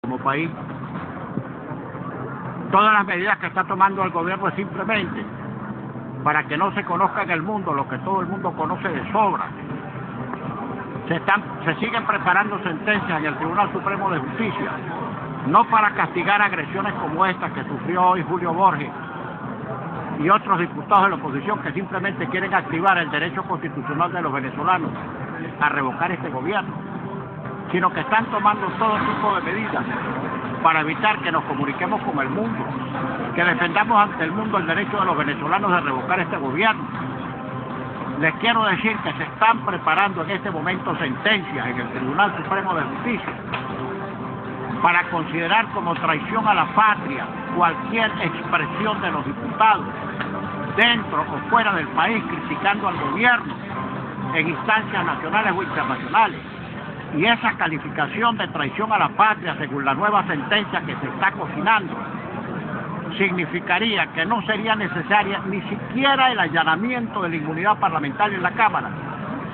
como país. Todas las medidas que está tomando el gobierno es simplemente para que no se conozca en el mundo lo que todo el mundo conoce de sobra. Se siguen preparando sentencias en el Tribunal Supremo de Justicia, no para castigar agresiones como esta que sufrió hoy Julio Borges y otros diputados de la oposición que simplemente quieren activar el derecho constitucional de los venezolanos a revocar este gobierno, sino que están tomando todo tipo de medidas para evitar que nos comuniquemos con el mundo, que defendamos ante el mundo el derecho de los venezolanos de revocar este gobierno. Les quiero decir que se están preparando en este momento sentencias en el Tribunal Supremo de Justicia para considerar como traición a la patria cualquier expresión de los diputados dentro o fuera del país criticando al gobierno en instancias nacionales o internacionales. Y esa calificación de traición a la patria, según la nueva sentencia que se está cocinando, significaría que no sería necesaria ni siquiera el allanamiento de la inmunidad parlamentaria en la Cámara,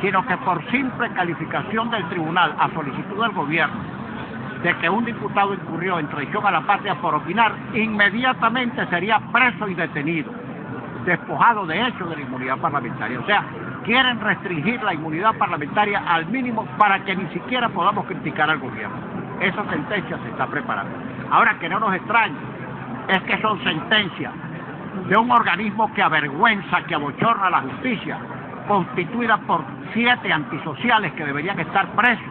sino que por simple calificación del tribunal a solicitud del gobierno de que un diputado incurrió en traición a la patria por opinar, inmediatamente sería preso y detenido, despojado de hecho de la inmunidad parlamentaria. O sea, quieren restringir la inmunidad parlamentaria al mínimo para que ni siquiera podamos criticar al gobierno. Esa sentencia se está preparando. Ahora, que no nos extrañe, es que son sentencias de un organismo que avergüenza, que abochorna a la justicia, constituida por 7 antisociales que deberían estar presos.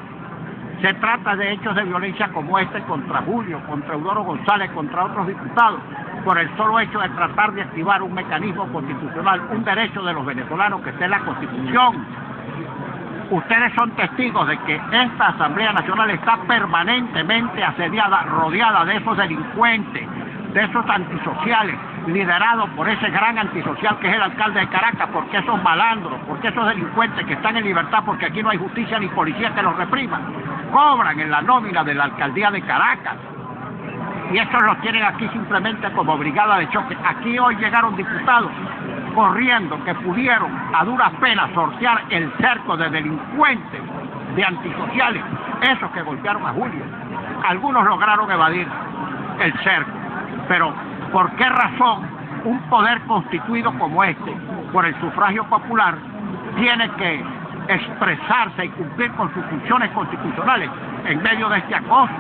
Se trata de hechos de violencia como este contra Julio, contra Eudoro González, contra otros diputados, por el solo hecho de tratar de activar un mecanismo constitucional, un derecho de los venezolanos que esté en la Constitución. Ustedes son testigos de que esta Asamblea Nacional está permanentemente asediada, rodeada de esos delincuentes, de esos antisociales, liderados por ese gran antisocial que es el alcalde de Caracas, porque esos malandros, porque esos delincuentes que están en libertad, porque aquí no hay justicia ni policía que los reprima, cobran en la nómina de la alcaldía de Caracas. Y estos los tienen aquí simplemente como brigada de choque. Aquí hoy llegaron diputados corriendo que pudieron a duras penas sortear el cerco de delincuentes, de antisociales, esos que golpearon a Julio. Algunos lograron evadir el cerco, pero ¿por qué razón un poder constituido como este, por el sufragio popular, tiene que expresarse y cumplir con sus funciones constitucionales en medio de este acoso?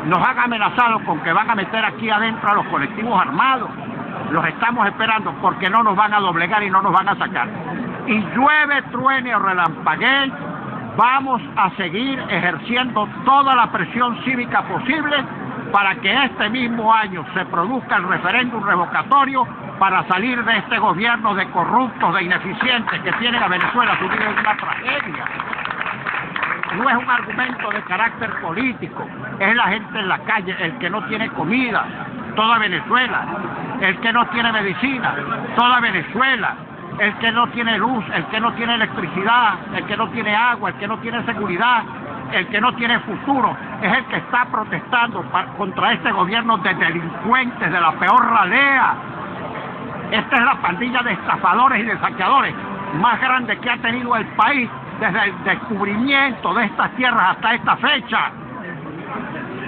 Nos han amenazado con que van a meter aquí adentro a los colectivos armados. Los estamos esperando porque no nos van a doblegar y no nos van a sacar. Y llueve, truene o relampaguee, vamos a seguir ejerciendo toda la presión cívica posible para que este mismo año se produzca el referéndum revocatorio para salir de este gobierno de corruptos, de ineficientes que tienen a Venezuela sumido en una tragedia. No es un argumento de carácter político, es la gente en la calle, el que no tiene comida, toda Venezuela, el que no tiene medicina, toda Venezuela, el que no tiene luz, el que no tiene electricidad, el que no tiene agua, el que no tiene seguridad, el que no tiene futuro, es el que está protestando contra este gobierno de delincuentes de la peor ralea. Esta es la pandilla de estafadores y de saqueadores más grande que ha tenido el país desde el descubrimiento de estas tierras hasta esta fecha.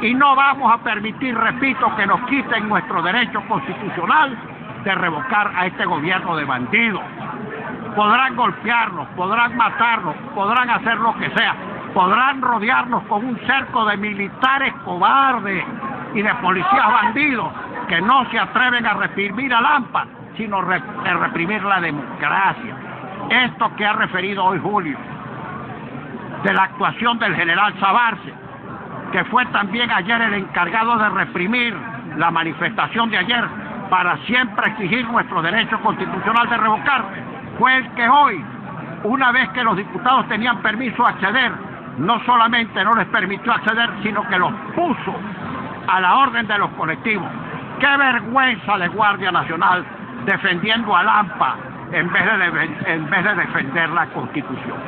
Y no vamos a permitir, repito, que nos quiten nuestro derecho constitucional de revocar a este gobierno de bandidos. Podrán golpearnos, podrán matarnos, podrán hacer lo que sea, podrán rodearnos con un cerco de militares cobardes y de policías bandidos que no se atreven a reprimir al AMPA, sino a reprimir la democracia. Esto que ha referido hoy Julio, de la actuación del general Sabarce, que fue también ayer el encargado de reprimir la manifestación de ayer para siempre exigir nuestro derecho constitucional de revocar, fue el que hoy, una vez que los diputados tenían permiso a acceder, no solamente no les permitió acceder, sino que los puso a la orden de los colectivos. ¡Qué vergüenza de Guardia Nacional defendiendo al AMPA en vez de defender la Constitución!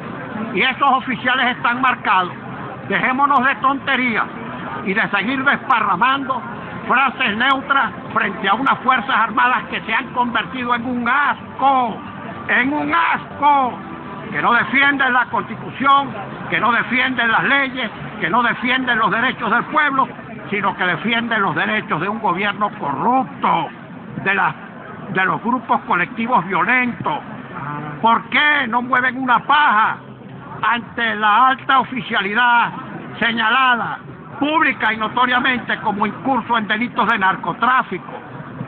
Y esos oficiales están marcados. Dejémonos de tonterías y de seguir desparramando frases neutras frente a unas Fuerzas Armadas que se han convertido en un asco, que no defienden la Constitución, que no defienden las leyes, que no defienden los derechos del pueblo sino que defienden los derechos de un gobierno corrupto, de los grupos colectivos violentos. ¿Por qué no mueven una paja ante la alta oficialidad señalada pública y notoriamente como incurso en delitos de narcotráfico,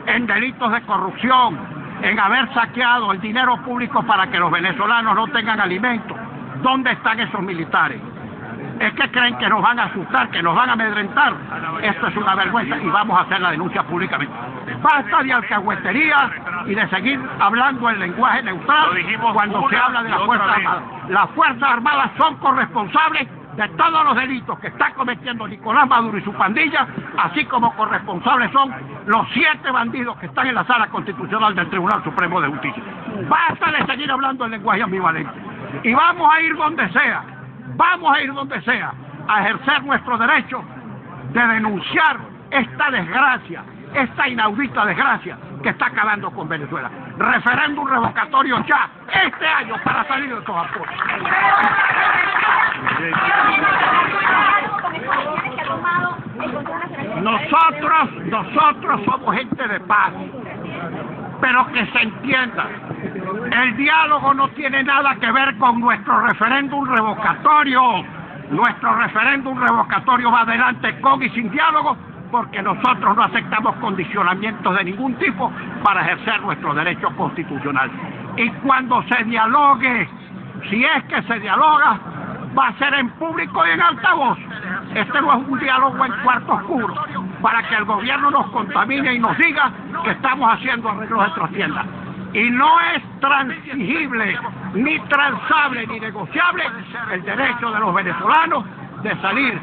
en delitos de corrupción, en haber saqueado el dinero público para que los venezolanos no tengan alimentos? ¿Dónde están esos militares? ¿Es que creen que nos van a asustar, que nos van a amedrentar? Esto es una vergüenza y vamos a hacer la denuncia públicamente. Basta de alcahuetería y de seguir hablando en lenguaje neutral cuando se habla de las Fuerzas Armadas. Las Fuerzas Armadas son corresponsables de todos los delitos que está cometiendo Nicolás Maduro y su pandilla, así como corresponsables son los 7 bandidos que están en la Sala Constitucional del Tribunal Supremo de Justicia. Basta de seguir hablando en lenguaje ambivalente. Y vamos a ir donde sea, a ejercer nuestro derecho de denunciar esta desgracia, esta inaudita desgracia que está acabando con Venezuela. Referéndum revocatorio ya, este año, para salir de estos apuros. Nosotros somos gente de paz, pero que se entienda, el diálogo no tiene nada que ver con nuestro referéndum revocatorio. Nuestro referéndum revocatorio va adelante con y sin diálogo, porque nosotros no aceptamos condicionamientos de ningún tipo para ejercer nuestro derecho constitucional. Y cuando se dialogue, si es que se dialoga, va a ser en público y en altavoz. Este no es un diálogo en cuarto oscuro, para que el gobierno nos contamine y nos diga que estamos haciendo arreglos de trastienda. Y no es transigible, ni transable, ni negociable el derecho de los venezolanos de salir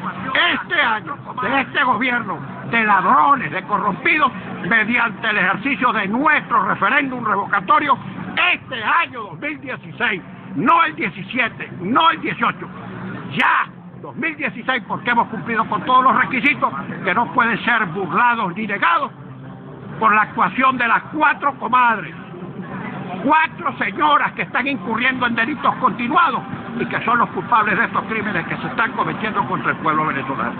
este año de este gobierno de ladrones, de corrompidos, mediante el ejercicio de nuestro referéndum revocatorio este año 2016, no el 17, no el 18, ya 2016, porque hemos cumplido con todos los requisitos que no pueden ser burlados ni negados por la actuación de las 4 comadres, 4 señoras que están incurriendo en delitos continuados y que son los culpables de estos crímenes que se están cometiendo contra el pueblo venezolano.